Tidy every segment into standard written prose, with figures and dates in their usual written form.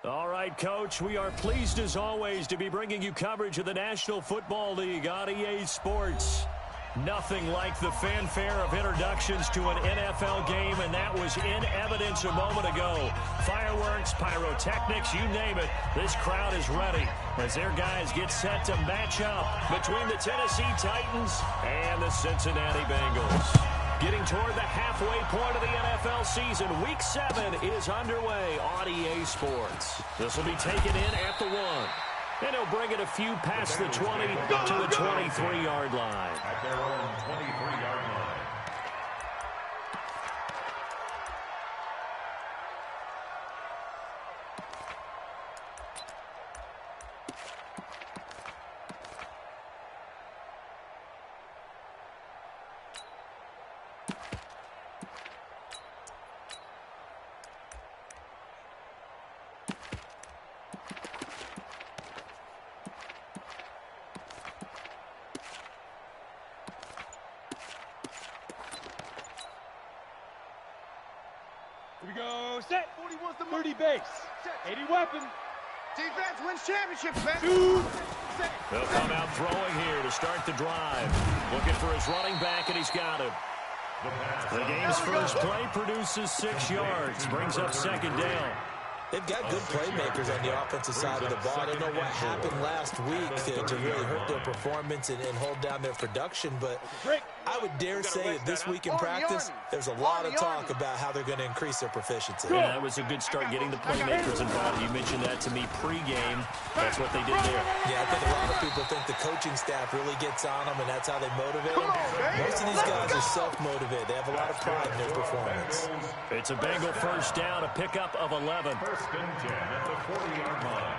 All right, Coach, we are pleased as always to be bringing you coverage of the National Football League on EA Sports. Nothing like the fanfare of introductions to an NFL game, and that was in evidence a moment ago. Fireworks, pyrotechnics, you name it, this crowd is ready as their guys get set to match up between the Tennessee Titans and the Cincinnati Bengals. Getting toward the halfway point of the NFL season, Week 7 is underway on EA Sports. This will be taken in at the 1. And he'll bring it a few past the 20 to the 23-yard line. At their own 23-yard line. Here we go, set. 40 wants the 30 base. 80 weapon. Defense wins championships, man. 2. Set. They'll come out throwing here to start the drive. Looking for his running back, and he's got him. The game's first play produces 6 yards. Brings up second down. They've got good playmakers on the offensive side of the ball. I don't know what happened last week to really hurt their performance and hold down their production, but I would dare say that this week in practice, there's a lot of talk about how they're going to increase their proficiency. Yeah, that was a good start getting the playmakers involved. You mentioned that to me pregame. That's what they did there. Yeah, I think a lot of people think the coaching staff really gets on them, and that's how they motivate them. Most of these guys are self-motivated. They have a lot of pride in their performance. It's a Bengal first down, a pickup of 11. First and 10 at the 40-yard line.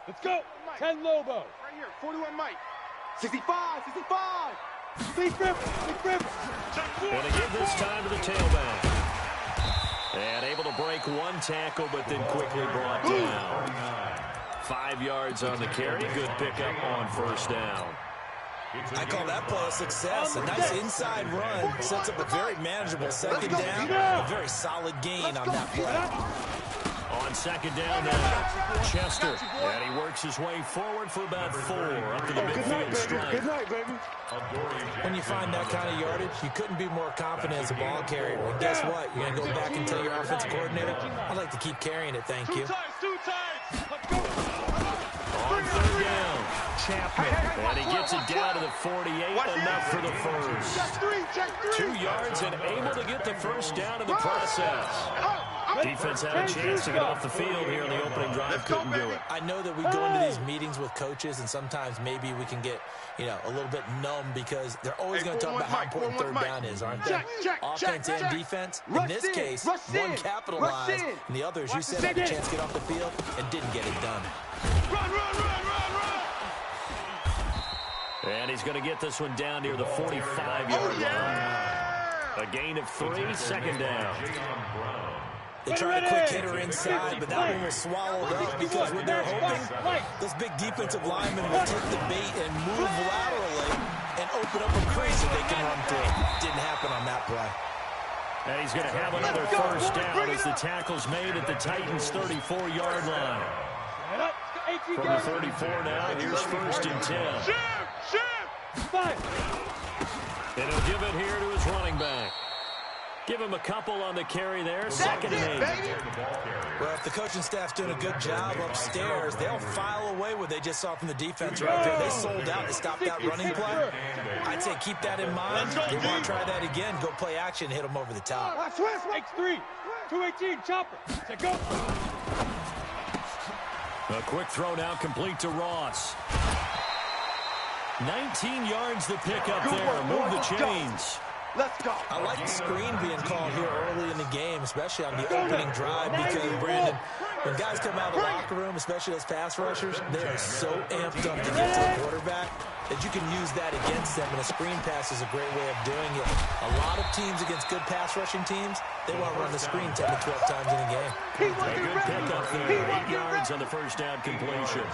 Let's go. 10 Lobo. Right here, 41 Mike. 65, 65. Big rip, big rip. Going to give this time to the tailback. And able to break one tackle, but then quickly brought down. 5 yards on the carry. Good pickup on first down. I call that play a success. A nice inside run. Sets up a very manageable second down. A very solid gain on that play. On second down now, Chester. And he works his way forward for about 4 up to the midfield stripe. Good night, baby. When you find that kind of yardage, you couldn't be more confident as a ball carrier. And guess what? You're going to go back and tell your offensive coordinator, I'd like to keep carrying it, thank you. Two times. Let's go. On third down, Chapman. And he gets it down to the 48, enough for the first. Check 3. 2 yards and able to get the first down in the process. Defense had a chance to get off the field here in the opening drive, couldn't do it. I know that we go into these meetings with coaches, and sometimes maybe we can get, a little bit numb because they're always going to talk about how important third down is, aren't they? Offense and defense. In this case, one capitalized, and the others, you said, had a chance to get off the field and didn't get it done. Run. And he's going to get this one down near the 45-yard line. A gain of 3, second down. They tried a quick hitter inside, but that one was swallowed up because when they're hoping, those big defensive linemen will take the bait and move laterally and open up a crease that they can run through. Didn't happen on that play. And he's going to have another first down as the tackle's made at the Titans' 34-yard line. From the 34 now, here's first and 10. And he'll give it here to his running back. Give him a couple on the carry there, second and 8. Well, if the coaching staff's doing a good job upstairs, they'll file away what they just saw from the defense right there. They sold out to stop that running play. I'd say keep that in mind. If you want to try that again, go play action, hit them over the top. X3, 218, chopper. Set go. A quick throw now complete to Ross. 19 yards the pickup there. Move the chains. Let's go. I like the screen being called here early in the game, especially on the opening drive, because, Brandon, when guys come out of the locker room, especially those pass rushers, they are so amped up to get to the quarterback. that you can use that against them, and a screen pass is a great way of doing it. A lot of teams against good pass rushing teams, they want to run the screen 10 to 12 times in a game. A good pickup there, 8 yards on the first down completion.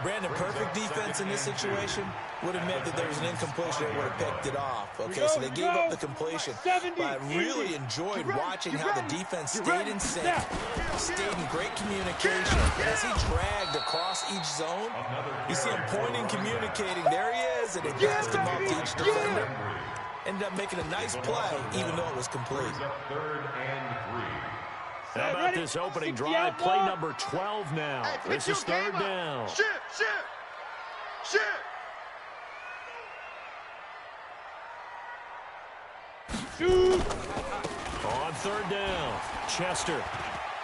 Brandon, perfect defense in this situation would have meant that there was an incompletion that would have picked it off. Okay, so they gave up the completion. But I really enjoyed watching how the defense stayed in sync, stayed in great communication. And as he dragged across each zone, you see him pointing, communicating. There he is, and it passed him up to each defender. Ended up making a nice play, even though it was complete. How about this opening drive? Play number 12 now. This is third down. Shift. On third down, Chester.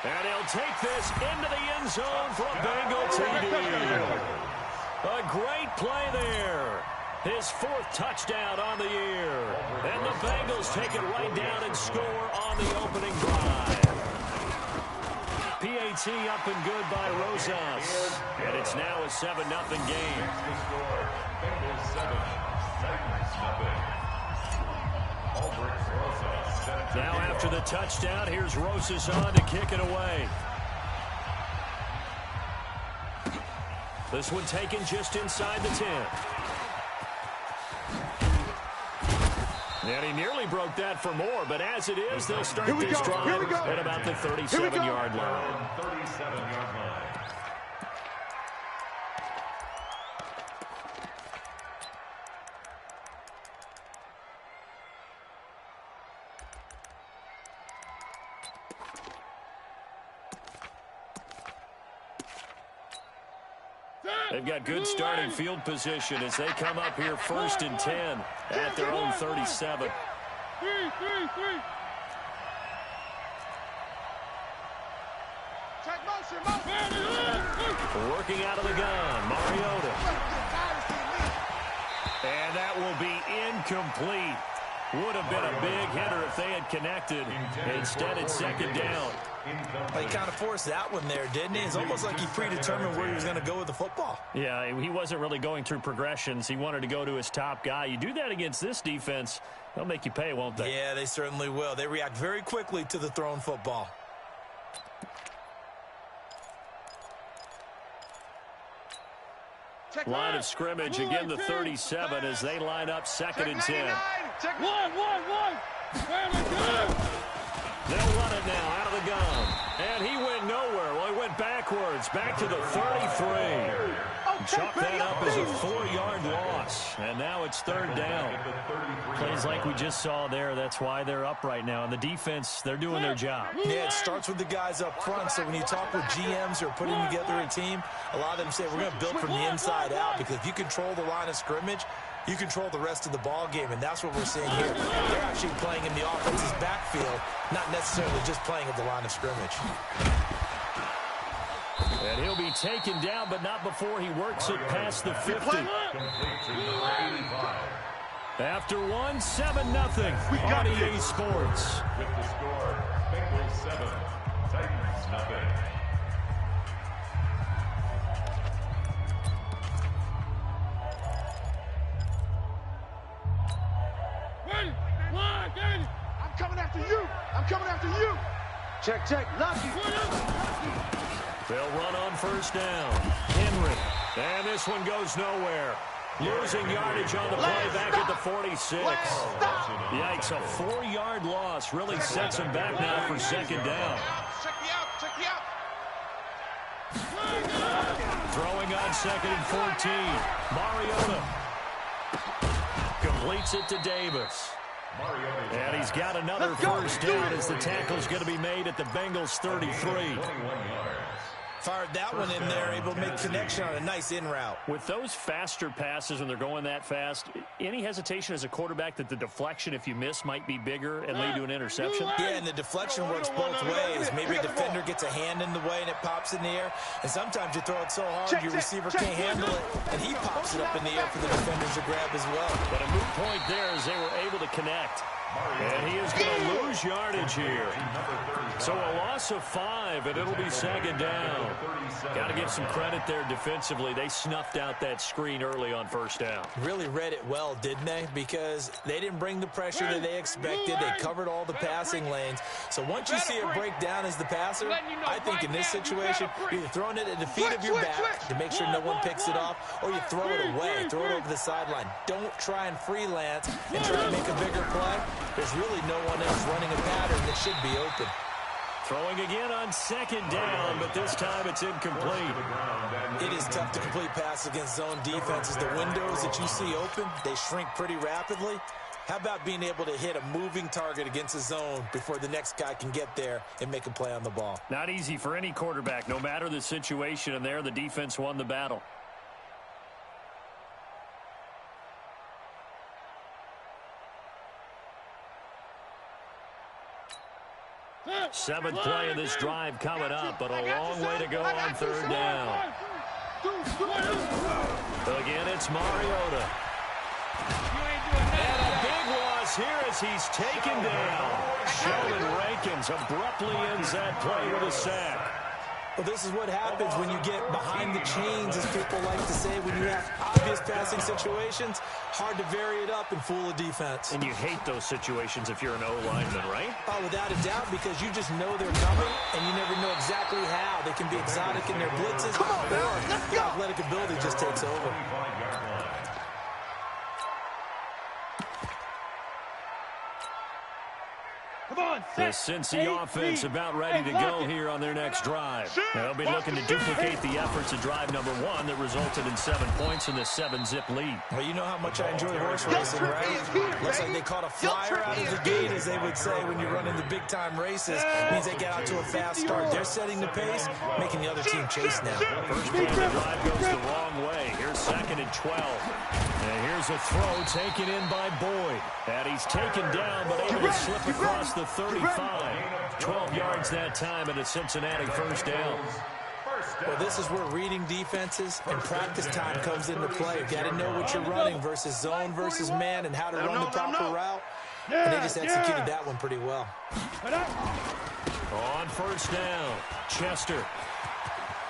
And he'll take this into the end zone for a Bengal TD. A great play there. His 4th touchdown on the year. And the Bengals take it right down and score on the opening drive. PAT up and good by Rosas. And it's now a 7-0 game. Now after the touchdown, here's Rosas on to kick it away. This one taken just inside the 10. And he nearly broke that for more, but as it is, they'll start this drive at about the 37-yard line. 37-yard line. They've got good starting field position as they come up here 1st and 10 at their own 37. Working out of the gun, Mariota. And that will be incomplete. Would have been a big hitter if they had connected. Instead, it's 2nd down. Well, he kind of forced that one there, didn't he? It's almost like he predetermined where he was going to go with the football. Yeah, he wasn't really going through progressions. He wanted to go to his top guy. You do that against this defense, they'll make you pay, won't they? Yeah, they certainly will. They react very quickly to the thrown football. Line of scrimmage, again the 37 as they line up 2nd and 10. They'll run it now out of the gun. And he went nowhere. Well, he went backwards, back to the 33. Chalk that up as a 4-yard loss. And now it's 3rd down. Plays like we just saw there. That's why they're up right now. And the defense, they're doing their job. Yeah, it starts with the guys up front. So when you talk with GMs who are putting together a team, a lot of them say we're going to build from the inside out, because if you control the line of scrimmage, you control the rest of the ball game, and that's what we're seeing here. They're actually playing in the offense's backfield, not necessarily just playing at the line of scrimmage. And he'll be taken down, but not before he works it past the 50. After one, 7-0 on EA Sports. With the score, Bengals 7, Titans nothing. I'm coming after you. I'm coming after you. Check. Lucky. They'll run on 1st down. Henry. And this one goes nowhere. Losing yardage on the play back at the 46. Yikes, a 4-yard loss really sets him back now for 2nd down. Check me out. Throwing on 2nd and 14. Mariota completes it to Davis. And he's got another 1st down as the tackle's going to be made at the Bengals 33. Fired that one in there, able to make connection on a nice in route. With those faster passes when they're going that fast, any hesitation as a quarterback that the deflection, if you miss, might be bigger and lead to an interception? Yeah, and the deflection works both ways. Maybe a defender gets a hand in the way and it pops in the air. And sometimes you throw it so hard your receiver can't handle it, and he pops it up in the air for the defenders to grab as well. But a moot point there as they were able to connect. And he is going to lose yardage here. So a loss of 5, and it'll be second down. Got to give some credit there defensively. They snuffed out that screen early on first down. Really read it well, didn't they? Because they didn't bring the pressure that they expected. They covered all the passing lanes. So once you see it break down as the passer, I think in this situation, you're either throwing it at the feet of your back to make sure no one picks it off, or you throw it away, throw it over the sideline. Don't try and freelance and try to make a bigger play. There's really no one else running a pattern that should be open. Throwing again on second down, but this time it's incomplete. It is tough to complete passes against zone defenses. The windows that you see open, they shrink pretty rapidly. How about being able to hit a moving target against a zone before the next guy can get there and make a play on the ball? Not easy for any quarterback, no matter the situation, and there the defense won the battle. Seventh play of this drive coming up, but a long way to go on third down. Again, it's Mariota. And a big loss here as he's taken down. Sheldon Rankins abruptly ends that play with a sack. Well, this is what happens when you get behind the chains, as people like to say, when you have obvious passing situations. Hard to vary it up and fool a defense. And you hate those situations if you're an O-lineman, right? Oh, without a doubt, because you just know they're coming, and you never know exactly how. They can be exotic in their blitzes, Come on, man. Let's go. The athletic ability just takes over. The Cincy offense about ready to go here on their next drive. They'll be looking to duplicate the efforts of drive number 1 that resulted in 7 points in the 7-zip lead. Well, you know how much I enjoy horse racing, right? Looks like they caught a flyer out of the gate, as they would say when you're running the big-time races. It means they get out to a fast start. They're setting the pace, making the other team chase now. First play of the drive goes the wrong way. Here's 2nd and 12. And here's a throw taken in by Boyd. And he's taken down, but able to slip across the 35. 12 yards that time, and a Cincinnati first down. Well, this is where reading defenses and practice time comes into play. You've got to know what you're running versus zone versus man and how to run the proper route. And they just executed that one pretty well. On first down, Chester.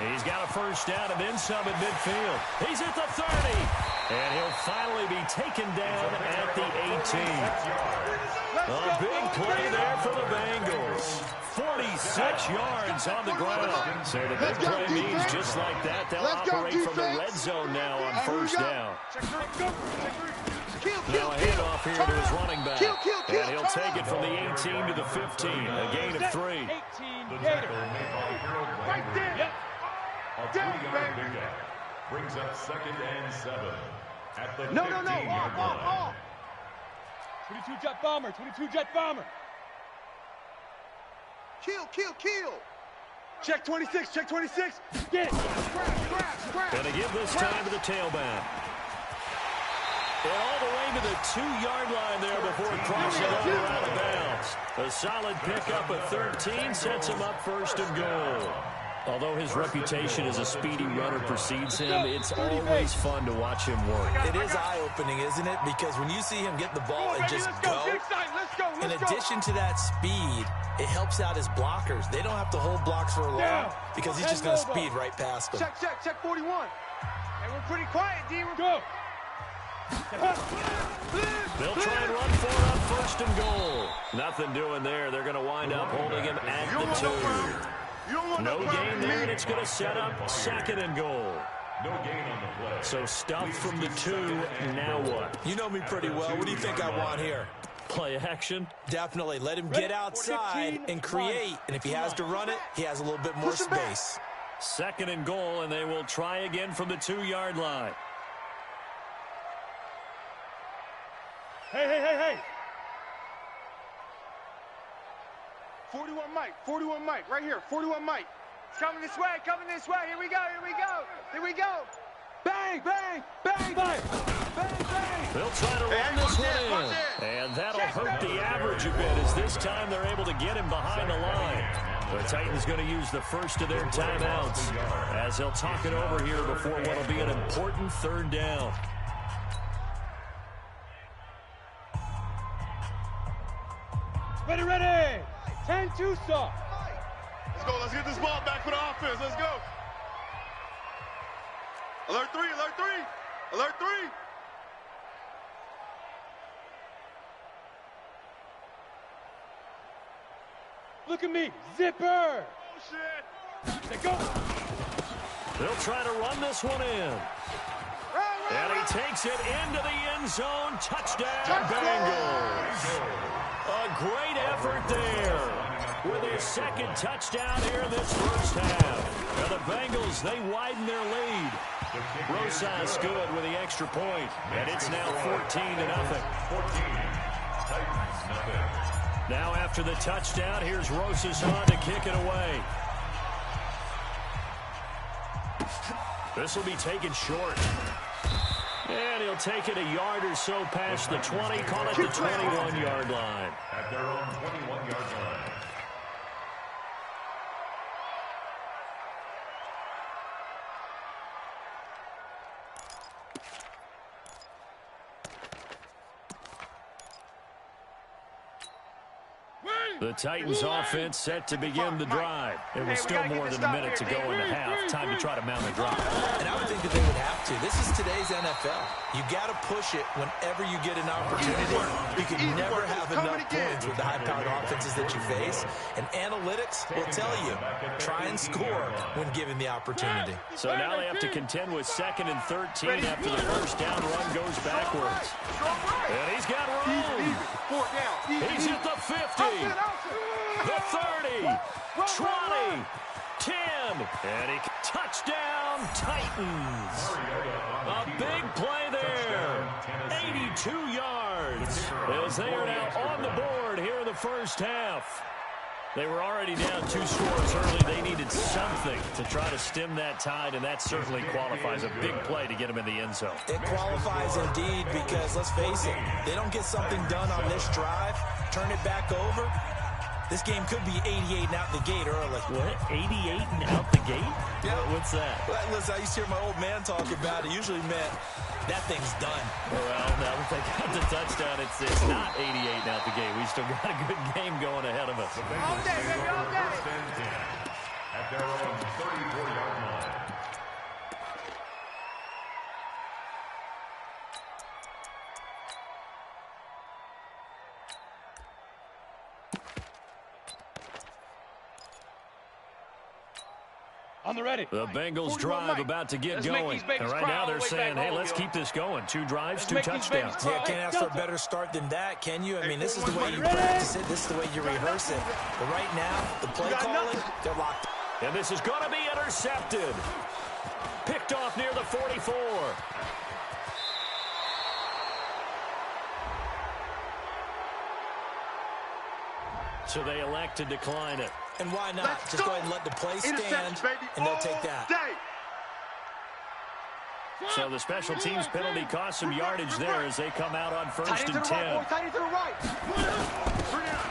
He's got a first down and then some at midfield. He's at the 30. And he'll finally be taken down at the 18. A big play there for the Bengals. 46 yards on the ground. So the big play means just like that, they'll operate from the red zone now on first down. Now a handoff here to his running back. And he'll take it from the 18 to the 15. A gain of 3. 18 Right there. Down, brings up 2nd and 7 at the 15 yard line. 22 jet bomber, 22 jet bomber. Kill. Check 26, check 26. Get it. Grab. Gonna give this time to the tailback. And all the way to the 2-yard line there before crossing over out of bounds. A solid pickup of 13 sets him up first and goal. Although his reputation as a speedy runner precedes him, it's always fun to watch him work. It is eye-opening, isn't it? Because when you see him get the ball and just go, in addition to that speed, it helps out his blockers. They don't have to hold blocks for long because he's just going to speed right past them. Check 41. Hey, we're pretty quiet, D. We're go. They'll try and run for it on first and goal. Nothing doing there. They're going to wind up holding him at the 2. No gain there, and it's going to set up 2nd and goal. No gain on the play. So stuffed from the 2, now what? You know me pretty well. What do you think I want here? Play action? Definitely. Let him get outside and create. And if he has to run it, he has a little bit more space. 2nd and goal, and they will try again from the 2-yard line. Hey. 41 Mike, right here, 41 Mike. It's coming this way. Here we go. Bang. They'll try to run this one in. And that'll hurt the average a bit as this time they're able to get him behind the line. The Titans going to use the first of their timeouts as they'll talk it over here before what will be an important 3rd down. Ready, ready. 10-2 soft. Let's go. Let's get this ball back for the offense. Let's go. Alert 3, alert 3. Alert 3. Look at me. Zipper. Oh, shit. They go. They'll try to run this one in. And he takes it into the end zone. Touchdown, Bengals. A great effort there with his second touchdown here in this first half. Now the Bengals, they widen their lead. Rosas good with the extra point, and it's now 14-0. Now after the touchdown, here's Rosas on to kick it away. This will be taken short. And he'll take it a yard or so past the 20, call it the 21-yard line. At their own 21-yard line. The Titans offense set to begin the drive. It was still more than a minute to go in the half. Time to try to mount a drive. And I would think that they would have to. This is today's NFL. You got to push it whenever you get an opportunity. You can never have enough points with the high-powered offenses that you face. And analytics will tell you, try and score when given the opportunity. So now they have to contend with 2nd and 13 after the first down run goes backwards. And he's got room. He's at the 50. The 30, 20, 10, and he touchdown Titans. A big play there. 82 yards as they are now on the board here in the first half. They were already down 2 scores early. They needed something to try to stem that tide, and that certainly qualifies a big play to get them in the end zone. It qualifies indeed because, let's face it, they don't get something done on this drive, turn it back over, this game could be 88 and out the gate early. What? 88 and out the gate? Yeah. What's that? Well, listen, I used to hear my old man talk about it. Usually meant that thing's done. Well, now that they got the touchdown, it's not 88 and out the gate. We still got a good game going ahead of us. All day, baby, all day. At their own 34-yard line. On the ready. The Bengals drive about to get going. And right now they're saying, hey, let's keep this going. 2 drives, 2 touchdowns. Yeah, can't ask for a better start than that, can you? I mean, this is the way you practice it. This is the way you rehearse it. But right now, the play calling, they're locked. And this is going to be intercepted. Picked off near the 44. So they elect to decline it. And why not? Just go ahead and let the play stand, and they'll take that. So the special teams penalty cost some yardage there as they come out on 1st and 10.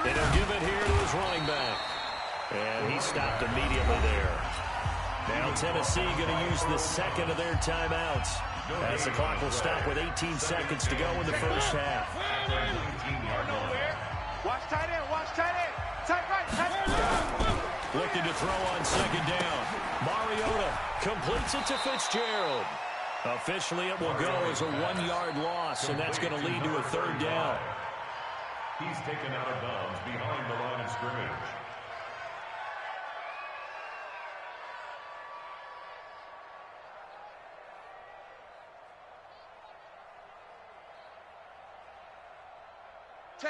They don't give it here to his running back. And he stopped immediately there. Now Tennessee going to use the second of their timeouts as the clock will stop with 18 seconds to go in the first half. Watch tight end, watch tight end. Tight right, tight end. Looking to throw on 2nd down. Mariota completes it to Fitzgerald. Officially, it will go as a 1-yard loss, and that's going to lead to a 3rd down. He's taken out of bounds behind the line of scrimmage.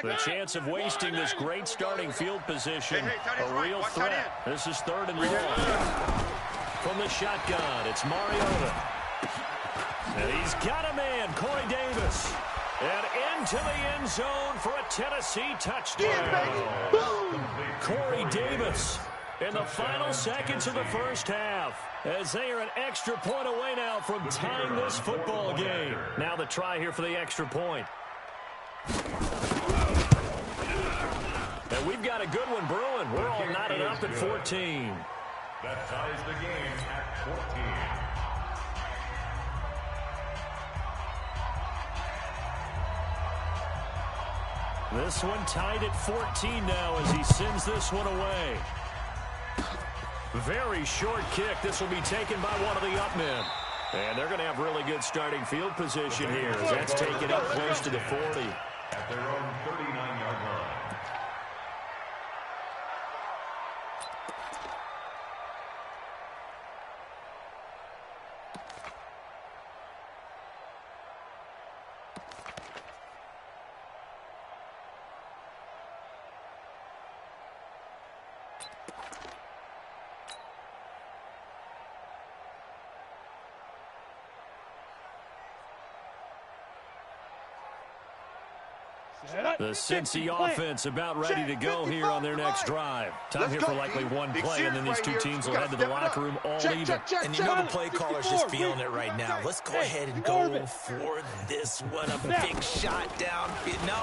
The chance of wasting this great starting field position, a real threat. This is 3rd and long. From the shotgun, it's Mariota. And he's got a man, Corey Davis. And into the end zone for a Tennessee touchdown. Corey Davis in the final seconds of the first half, as they are an extra point away now from tying this football game. Now the try here for the extra point. And we've got a good one brewing. We're all knotted up at 14. That ties the game at 14. This one tied at 14 now as he sends this one away. Very short kick. This will be taken by one of the up men. And they're going to have really good starting field position here as that's taken up close to the 40. At their own 39-yard line. The Cincy offense about ready to go here on their next drive. Time here for likely one play, and then these two teams will head to the locker room all even. And you know the play caller's just feeling it right now. Let's go ahead and go for this one. A big shot down. No.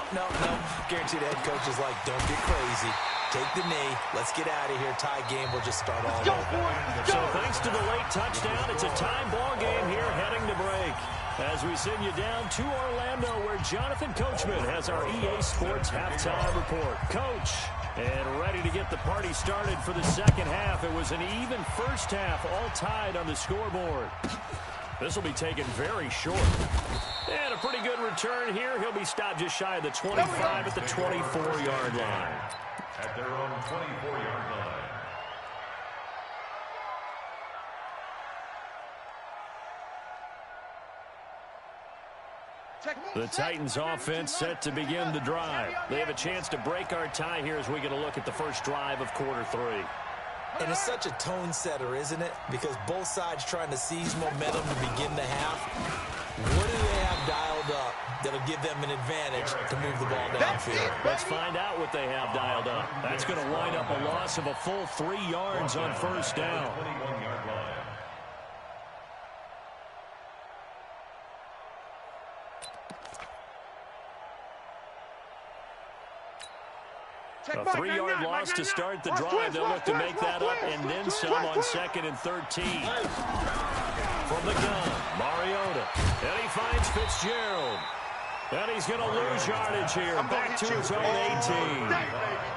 Guaranteed the head coach is like, don't get crazy. Take the knee. Let's get out of here. Tie game. We'll just start all over. So thanks to the late touchdown, it's a tie ball game here heading to break. As we send you down to Orlando, where Jonathan Coachman has our EA Sports halftime report. Coach, and ready to get the party started for the second half. It was an even first half, all tied on the scoreboard. This will be taken very short. And a pretty good return here. He'll be stopped just shy of the 25 at the 24-yard line. At their own 24-yard line. The Titans offense set to begin the drive. They have a chance to break our tie here as we get a look at the first drive of quarter three. And it's such a tone setter, isn't it? Because both sides trying to seize momentum to begin the half. What do they have dialed up that'll give them an advantage to move the ball downfield? Let's find out what they have dialed up. That's going to wind up a loss of a full 3 yards on first down. 21-yard line. A 3-yard loss to start the drive. They'll look to make that up and then some on 2nd and 13. From the gun, Mariota. And he finds Fitzgerald. And he's going to lose yardage here. Back to his own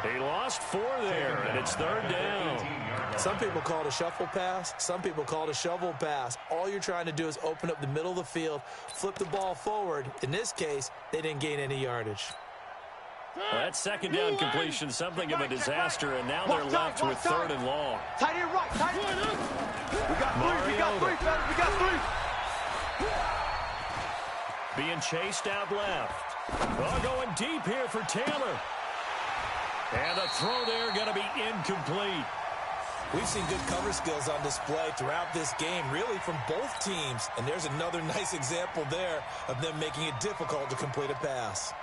18. He lost 4 there, and it's 3rd down. Some people call it a shuffle pass. Some people call it a shovel pass. All you're trying to do is open up the middle of the field, flip the ball forward. In this case, they didn't gain any yardage. That 2nd down completion, something of a disaster, and now they're left with 3rd and long. Tight end right, tight end. We got three, fellas. We got 3. Being chased out left. Oh, going deep here for Taylor. And a throw there going to be incomplete. We've seen good cover skills on display throughout this game, really from both teams. And there's another nice example there of them making it difficult to complete a pass.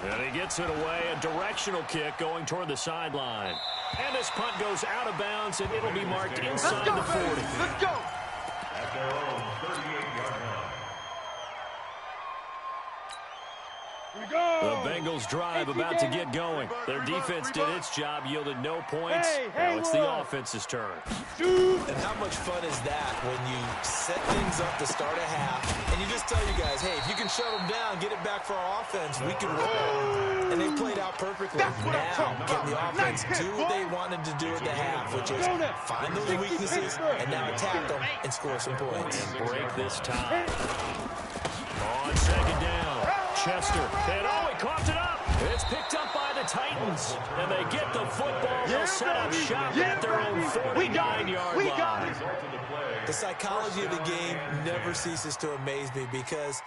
And he gets it away, a directional kick going toward the sideline. And this punt goes out of bounds, and it'll be marked inside the 40. Let's go. At their own 38-yard line. The Bengals drive about to get going. Their defense did its job, yielded no points. Now it's the offense's turn. And how much fun is that when you set things up to start a half, and you just tell you guys, hey, if you can shut them down, get it back for our offense, we can roll. And they played out perfectly. Now, can the offense do what they wanted to do at the half, which is find those weaknesses and now attack them and score some points. And break this tie. On 2nd down. Chester, and he coughed it up. It's picked up by the Titans, and they get the football. They'll set up shop at their own 49-yard line. The psychology of the game never ceases to amaze me because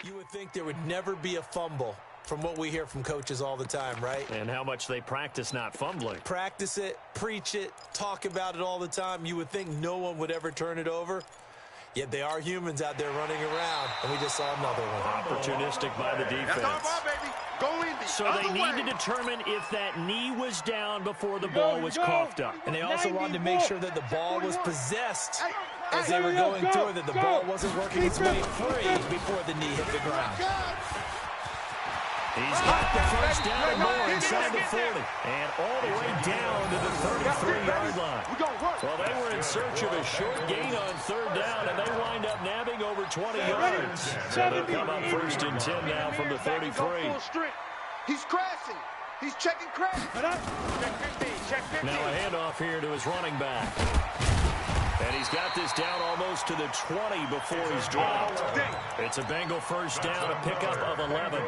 you would think there would never be a fumble from what we hear from coaches all the time, right? And how much they practice not fumbling. Practice it, preach it, talk about it all the time. You would think no one would ever turn it over. Yet they are humans out there running around, and we just saw another one. Opportunistic by the defense. That's our ball, baby. Go in the So they need to determine if that knee was down before the ball was coughed up. And they also wanted to make sure that the ball was possessed as they were going through it, that the ball wasn't working its way free before the knee hit the ground. He's got the first down and more inside the 40. And all the way down to the 33-yard line. Well, they were in search of a short gain on third down, and they wind up nabbing over 20 yards. So they'll come up first and 10 now from the 33. He's crashing. He's checking crash. Now a handoff here to his running back. And he's got this down almost to the 20 before he's dropped. It's a Bengal first down, a pickup of 11.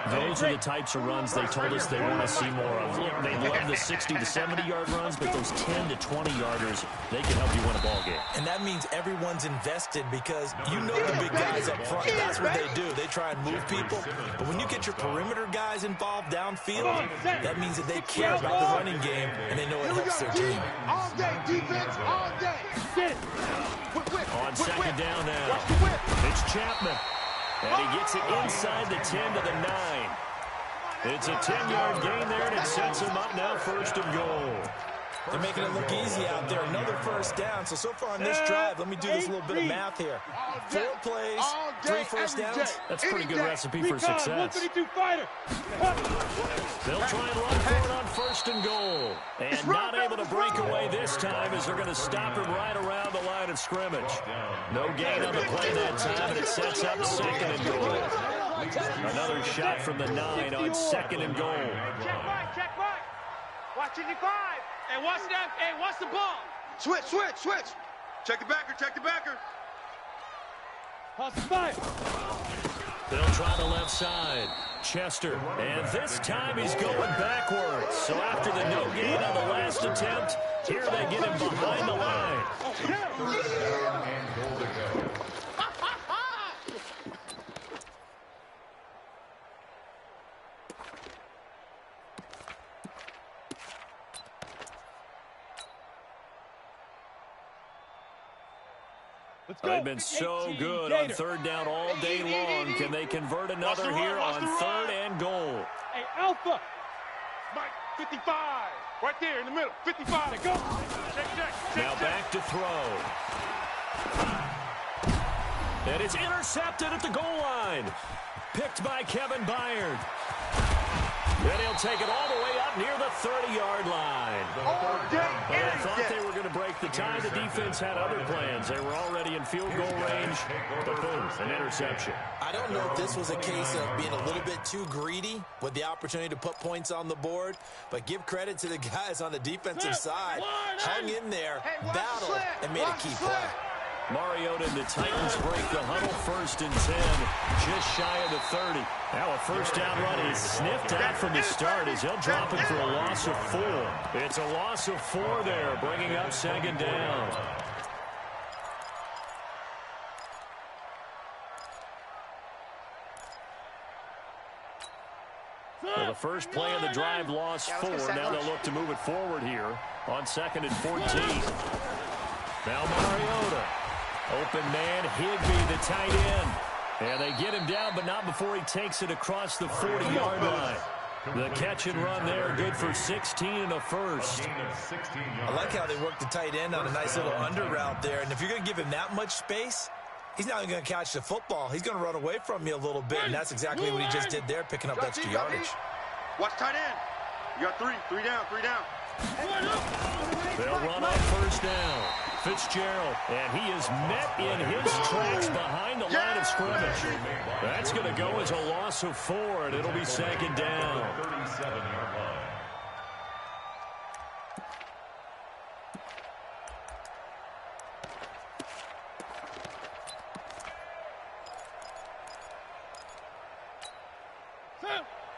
Those are the types of runs they told us they want to see more of. Look, they love the 60 to 70-yard runs, but those 10 to 20-yarders, they can help you win a ball game. And that means everyone's invested because you know the big guys up front. That's what they do. They try and move people. But when you get your perimeter guys involved downfield, that means that they care about the running game, and they know it helps their team. All day, defense, all day. On second down now, it's Chapman. And he gets it inside the 10 to the 9. It's a 10-yard gain there, and it sets him up now first and goal. They're making it look easy out there. Another first down. So far on this drive, let me do this little bit of math here. 4 plays, 3 first downs. That's a pretty good recipe for success. They'll try and run for it on first and goal. And not able to break away this time as they're going to stop him right around the line of scrimmage. No gain on the play that time, and it sets up second and goal. Another shot from the 9 on second and goal. Check right. Watch it, 5. Hey, watch that. Hey, watch the ball. Switch. Check the backer. Pass the fire. They'll try the left side. Chester. And this time he's going backwards. So after the no gain on the last attempt, here they get him behind the line. They've been so good on third down all day long. Can they convert another here on third and goal? Hey, Alpha. Mike, 55. Right there in the middle. 55 to go. Check. Now back to throw. And it's intercepted at the goal line. Picked by Kevin Byard. And he'll take it all the way up near the 30-yard line. But I thought they were going to break the tie. The defense had other plans. They were already in field goal range. But boom, an interception. I don't know if this was a case of being a little bit too greedy with the opportunity to put points on the board. But give credit to the guys on the defensive side. Hung in there, battled, and made a key play. Mariota and the Titans break the huddle first and 10, just shy of the 30. Now a first down run is sniffed out from the start as he'll drop it for a loss of 4. It's a loss of 4 there, bringing up second down. Well, the first play of the drive lost 4. Now they'll look to move it forward here on second and 14. Now Mariota. Open man, Higbee, the tight end. And they get him down, but not before he takes it across the 40-yard line. The catch and run there, good for 16 and a first. I like how they work the tight end on a nice little under route there. And if you're going to give him that much space, he's not going to catch the football. He's going to run away from you a little bit, and that's exactly what he just did there, picking up extra yardage. Watch tight end. You got 3 down. They'll run on first down. Fitzgerald, and he is met in his tracks behind the line of scrimmage. That's going to go as a loss of 4, and it'll be second down. 37-yard line.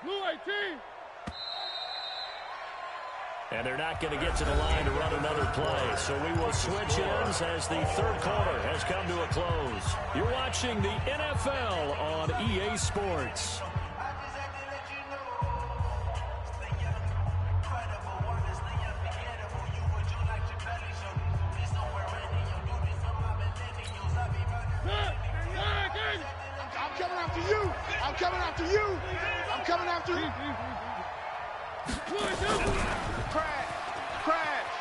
Blue 18. And they're not going to get to the line to run another play. So we will switch ends as the third quarter has come to a close. You're watching the NFL on EA Sports. I'm coming after you. Crash.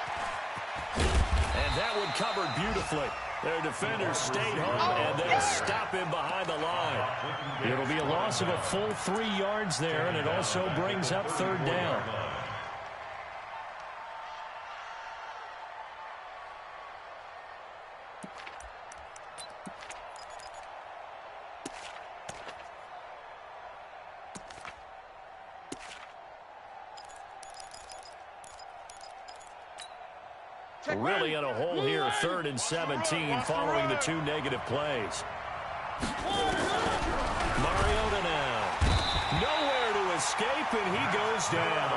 And that one covered beautifully. Their defenders stayed home, and they'll stop him behind the line. It'll be a loss of a full 3 yards there, and it also brings up 3rd down. Really in a hole here, 3rd and 17 following the 2 negative plays. Mariota now. Nowhere to escape, and he goes down.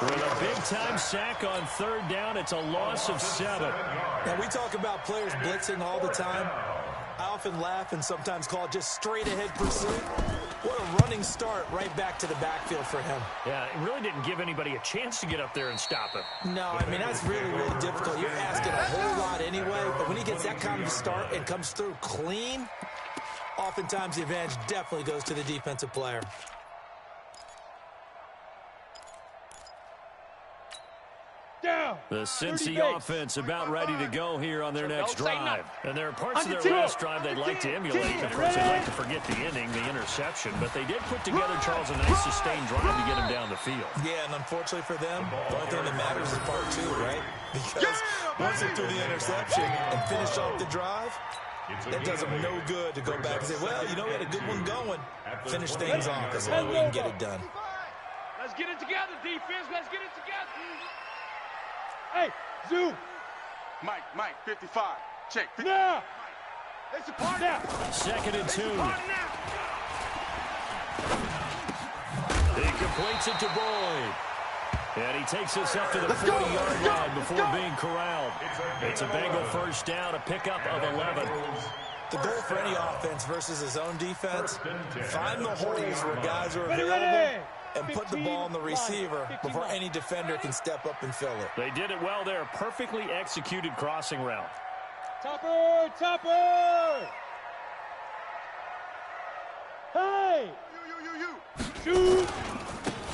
With a big-time sack on 3rd down, it's a loss of 7. Now, we talk about players blitzing all the time. I often laugh and sometimes call it just straight-ahead pursuit. What a running start right back to the backfield for him. Yeah, it really didn't give anybody a chance to get up there and stop him. No, I mean, that's really, really difficult. You're asking a whole lot anyway, but when he gets that kind of a start and comes through clean, oftentimes the advantage definitely goes to the defensive player. The Cincy offense about ready to go here on their next drive. And there are parts of their last drive they'd like to emulate. Of course, they'd like to forget the inning, the interception. But they did put together, Charles, a nice sustained drive to get him down the field. Yeah, and unfortunately for them, the only thing that matters is part 2, right? Because once they threw the interception and finished off the drive, that does them no good to go back and say, well, you know, we had a good one going. Finish things off. That's the only way we can get it done. Let's get it together, defense. Let's get it together. Hey, Zoo. Mike, 55. Check. 55. Now. It's a part now. 2nd and 2. He completes it to Boyd. And he takes us up to the 40-yard line before being corralled. It's a Bengal 1st down, a pickup of 11. The goal for any offense versus his own defense, find the holes where guys are available and put the ball on the receiver before any defender can step up and fill it. They did it well there. Perfectly executed crossing route. Topper! Hey! Shoot!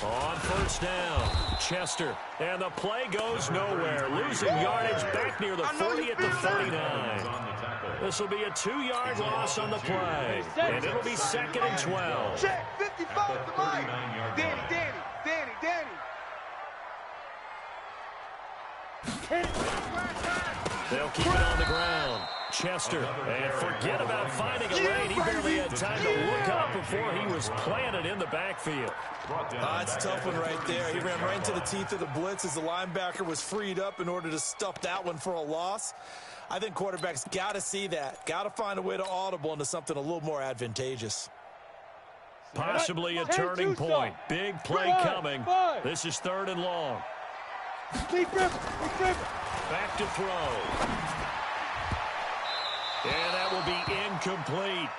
On 1st down, Chester. And the play goes nowhere. Losing yardage back near the 40 at the 39. This will be a 2-yard loss on the play. And it'll be 2nd and 12. Check, 55 to Mike. Danny. They'll keep it on the ground. Chester, and forget about finding a lane. He barely had time to look up before he was planted in the backfield. That's a tough one right there. He ran right into the teeth of the blitz as the linebacker was freed up in order to stuff that one for a loss. I think quarterbacks got to see that. Got to find a way to audible into something a little more advantageous. Possibly a turning point. Big play coming. This is 3rd and long. Back to throw. And that will be incomplete.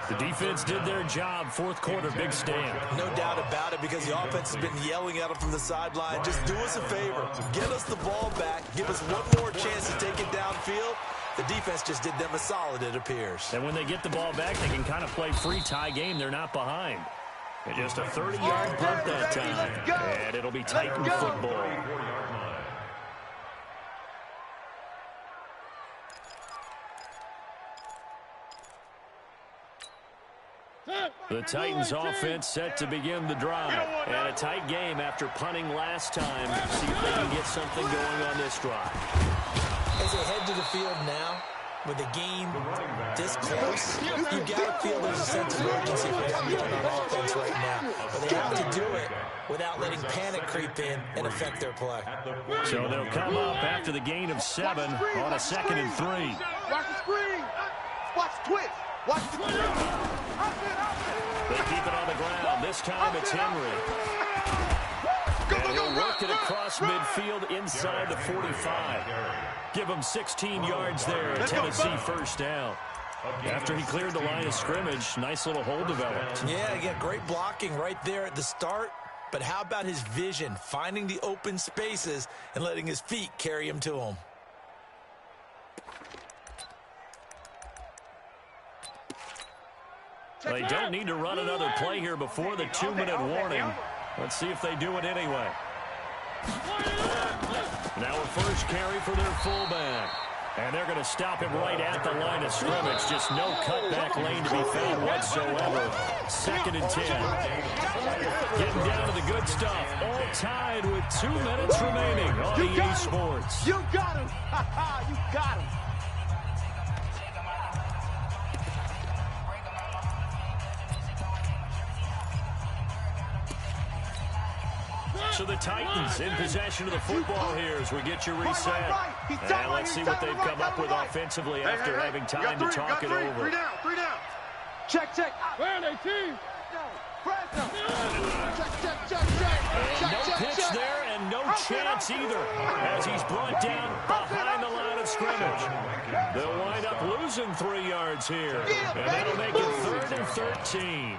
The defense did their job. 4th quarter, big stand. No doubt about it, because the offense has been yelling at them from the sideline. Just do us a favor. Get us the ball back. Give us one more chance to take it downfield. The defense just did them a solid, it appears. And when they get the ball back, they can kind of play free tie game. They're not behind. And just a 30-yard punt that time. And it'll be Titan football. The Titans offense set to begin the drive. And a tight game after punting last time. See if they can get something going on this drive. As they head to the field now, with the game this close, you've got to feel there's a sense of urgency for them going on offense right now. But they have to do it without letting panic creep in and affect their play. So they'll come up after the gain of 7 on a 2nd and 3. Watch the screen. Watch the twist. Watch the twist. They keep it on the ground. This time it's Henry. And he'll work it across midfield inside the 45. Give him 16 yards there. A Tennessee 1st down. After he cleared the line of scrimmage, nice little hole developed. Yeah, again, great blocking right there at the start. But how about his vision, finding the open spaces and letting his feet carry him to him? They don't need to run another play here before the 2-minute warning. Let's see if they do it anyway. Now a first carry for their fullback. And they're going to stop him right at the line of scrimmage. Just no cutback lane to be found whatsoever. 2nd and 10. Getting down to the good stuff. All tied with 2 minutes remaining on EA Sports. You got him. You got him. So the Titans in possession of the football here as we get you reset. And let's see what they've come up with offensively after having time to talk it over. 3 down, 3 down. Check, check. Where they team? And no pitch there and no chance either as he's brought down behind the line of scrimmage. They'll wind up losing 3 yards here. And that'll make it 3rd and 13.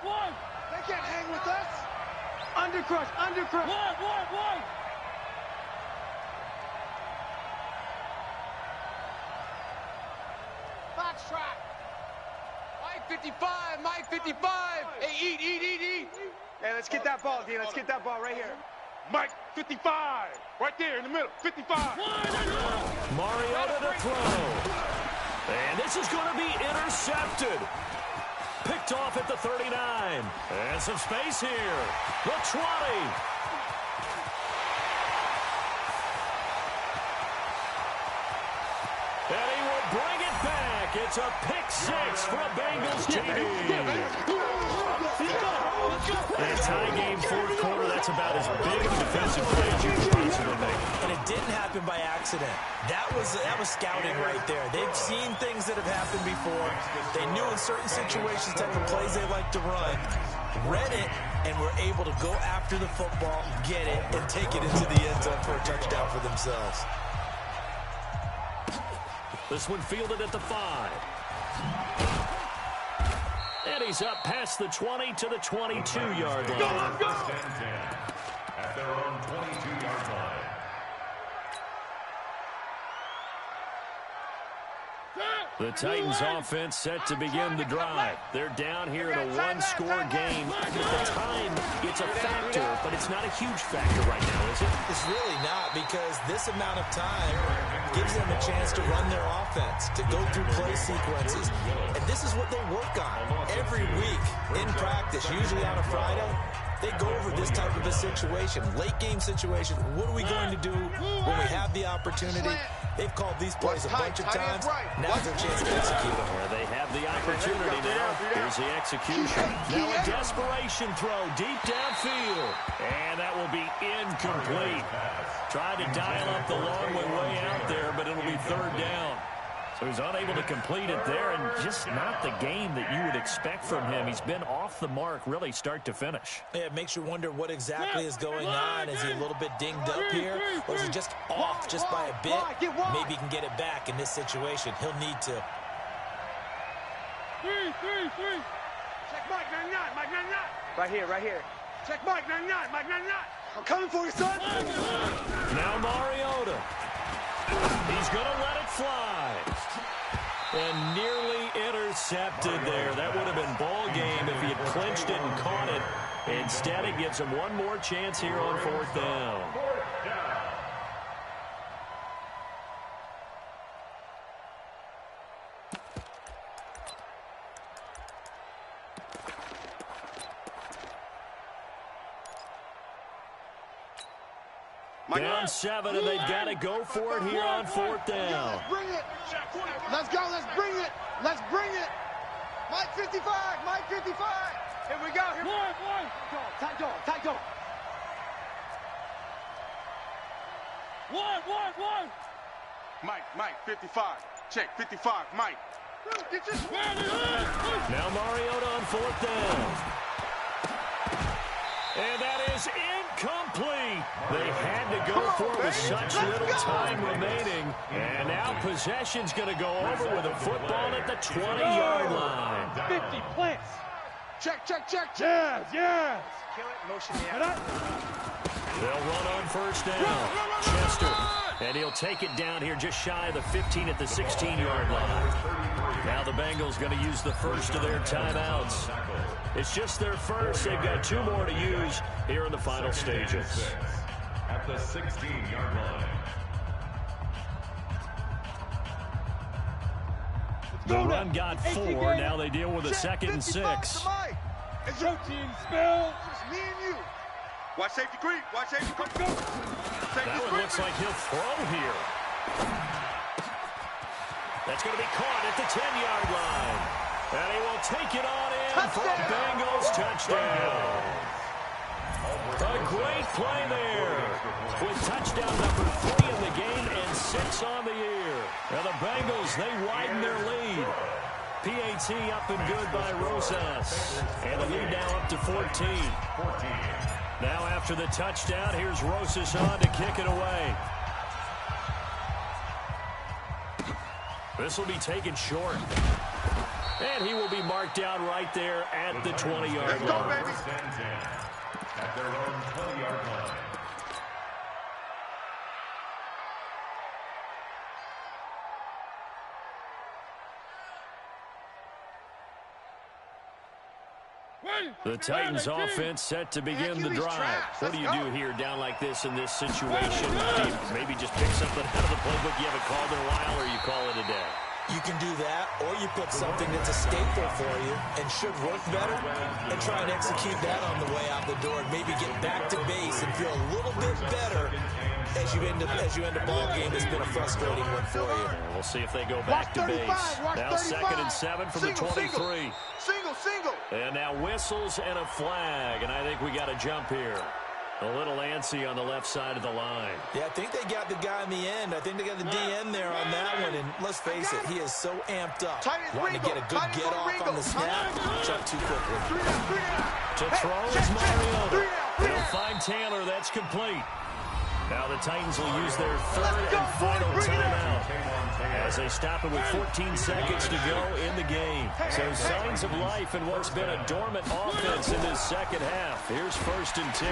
One. They can't hang with us. Undercrush. One. Box trap. Mike 55. Hey, eat. Hey, let's get that ball, Dean. Let's get that ball right here. Mike 55. Right there in the middle. 55. Mariota to throw. And this is going to be intercepted. Picked off at the 39. And some space here. The 20. And he will bring it back. It's a pick 6 for a Bengals TD. In a tie game, 4th quarter, that's about as big of a defensive play as you can possibly make. And it didn't happen by accident. That was scouting right there. They've seen things that have happened before. They knew in certain situations type of plays they like to run, read it, and were able to go after the football, get it, and take it into the end zone for a touchdown for themselves. This one fielded at the 5. And he's up past the 20 to the 22-yard line. Go! At their own 22-yard line. The Titans offense set to begin the drive. They're down here in a one-score game. The time, it's a factor, but it's not a huge factor right now, is it? It's really not, because this amount of time gives them a chance to run their offense, to go through play sequences. And this is what they work on every week in practice, usually on a Friday. They go over this type of a situation, late-game situation. What are we going to do when we have the opportunity? They've called these plays a bunch of times. Now's their chance to execute them. Where they have the opportunity now. Here's the execution. Now a desperation throw deep downfield. And that will be incomplete. Tried to dial up the long way out there, but it'll be 3rd down. So he's unable to complete it there, and just not the game that you would expect from him. He's been off the mark, really, start to finish. Yeah, it makes you wonder what exactly is going on. Is he a little bit dinged up here, or is he just off just by a bit? Maybe he can get it back in this situation. He'll need to. 3. Check Mike 99. Right here. Check Mike 99. I'm coming for you, son. Now Mariota. He's going to let it fly. And nearly intercepted there. That would have been ball game if he had clinched it and caught it. Instead, it gives him one more chance here on 4th down. Down 7, and they've got to go for it here on 4th down. Let's bring it. Let's go. Let's bring it. Mike 55. Here we go. One. Tight dog. One. Mike 55. Check 55. Mike. Now Mariota on 4th down. And that is incomplete. They had to go for it with such little time remaining. And now possession's going to go over with a football at the 20-yard line. 50 plants. Check. Yes. Kill it. Motion the out. They'll run on 1st down. Chester And he'll take it down here just shy of the 15 at the 16-yard line. Now the Bengals going to use the first of their timeouts. It's just their first. They've got 2 more to use here in the final stages. At the 16-yard line. The run got 4. Now they deal with a 2nd and 6. It's your team, Spell. Just me and you. Watch safety creep. Watch safety creep. Go. That one looks like he'll throw here. That's going to be caught at the 10-yard line. And he will take it on in for a Bengals touchdown. A great play there. With touchdown number 3 in the game and 6 on the year. Now the Bengals, they widen their lead. PAT up and good by Rosas. And the lead now up to 14. Now after the touchdown, here's Rosas on to kick it away. This will be taken short. And he will be marked down right there at the 20-yard line. Let's go, baby. At their own 20-yard line. The Titans offense set to begin the drive. What do you do here down like this in this situation? Do you maybe just pick something out of the playbook you haven't called in a while, or you call it a day? You can do that, or you pick something that's a staple for you and should work better and try and execute that on the way out the door and maybe get back to base and feel a little bit better as you end a ball game that's been a frustrating one for you. We'll see if they go back to base. Now 2nd and 7 from the 23. Single. And now whistles and a flag, and I think we got a jump here. A little antsy on the left side of the line. Yeah, I think they got the guy in the end. I think they got the DN there on that one. And let's face it, he is so amped up. Wanting to get a good get-off on the snap. Jump too quickly. To throw is Mariota. They'll find Taylor. That's complete. Now the Titans will use their 3rd and final timeout as they stop it with 14 seconds to go in the game. So signs of life in what's been a dormant offense in this second half. Here's 1st and 10.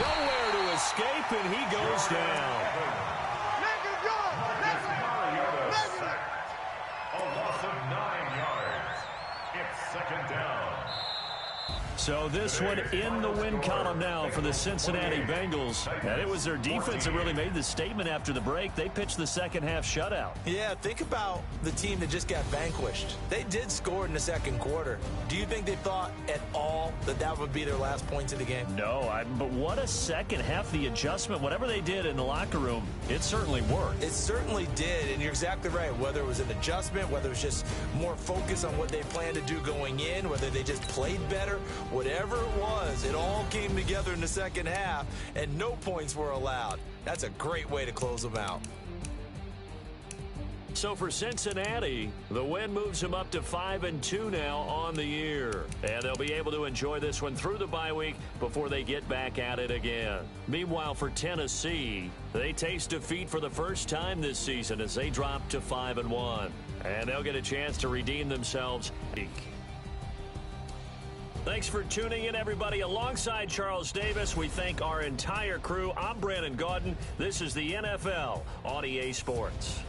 Nowhere to escape, and he goes down. A loss of 9 yards. It's 2nd down. So this one in the win column now for the Cincinnati Bengals. And it was their defense that really made the statement after the break. They pitched the second half shutout. Yeah, think about the team that just got vanquished. They did score in the 2nd quarter. Do you think they thought at all that that would be their last points of the game? No, but what a second half. The adjustment, whatever they did in the locker room, it certainly worked. It certainly did, and you're exactly right. Whether it was an adjustment, whether it was just more focus on what they planned to do going in, whether they just played better, whatever it was, it all came together in the second half, and no points were allowed. That's a great way to close them out. So for Cincinnati, the win moves them up to 5-2 now on the year. And they'll be able to enjoy this one through the bye week before they get back at it again. Meanwhile, for Tennessee, they taste defeat for the first time this season as they drop to 5-1. And they'll get a chance to redeem themselves. Thanks for tuning in, everybody. Alongside Charles Davis, we thank our entire crew. I'm Brandon Gaudin. This is the NFL on EA Sports.